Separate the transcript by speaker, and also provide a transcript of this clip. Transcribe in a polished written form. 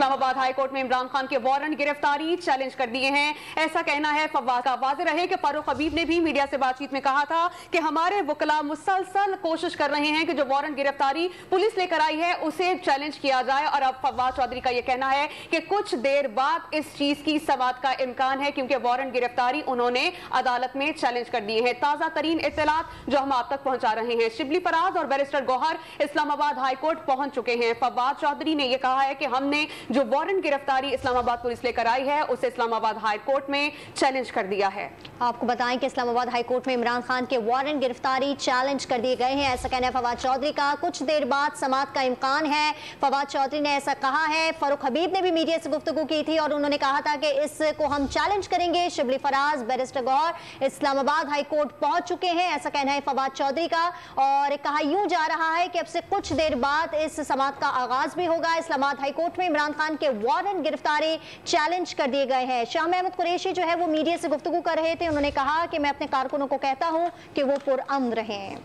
Speaker 1: Islamabad high court में इमरान खान के warrant गिरफ्तारी चैलेंज कर दिए हैं। ऐसा कहना है फवाद का। वाज़ेह रहे कि फारूक हबीब ने भी मीडिया से बातचीत में कहा था कि हमारे वकला मुसलसल कोशिश कर रहे हैं कि जो वारंट गिरफ्तारी पुलिस लेकर आई है उसे चैलेंज किया जाए। और अब फवाद चौधरी का यह कहना है कि कुछ देर बाद इस चीज की समाअत का इम्कान है, क्योंकि वारंट गिरफ्तारी उन्होंने अदालत में चैलेंज कर दिए हैं। ताजा तरीन इत्तलात जो हम आप तक पहुंचा रहे हैं। शिबली फराज और barrister Gohar Islamabad high court पहुंच चुके हैं। फवाद चौधरी ने यह कहा है कि हमने जो वारंट गिरफ्तारी इस्लामाबाद पुलिस लेकर आई है उसे इस्लामाबाद हाई कोर्ट में चैलेंज कर दिया है।
Speaker 2: आपको बताएं कि इस्लामाबाद हाई कोर्ट में इमरान खान के वारंट गिरफ्तारी चैलेंज कर दिए गए हैं। ऐसा कहना है फवाद चौधरी का। कुछ देर बाद समाअत का इम्कान है। फवाद चौधरी ने ऐसा कहा है। फारूक हबीब ने भी मीडिया से गुफ्तगू की थी और उन्होंने कहा था कि इसको हम चैलेंज करेंगे। Shibli Faraz, barrister Gohar Islamabad high court पहुंच चुके हैं। ऐसा कहना है फवाद चौधरी का। और कहा यूं जा रहा है कि अब से कुछ देर बाद इस समाअत का आगाज भी होगा। इस्लामाबाद हाई कोर्ट में इमरान खान के वारंट गिरफ्तारी चैलेंज कर दिए गए हैं। शाह महमूद कुरैशी जो है वो मीडिया से गुफ्तगू कर रहे थे। उन्होंने कहा कि मैं अपने कारकुनों को कहता हूं कि वो पुरअमन रहें।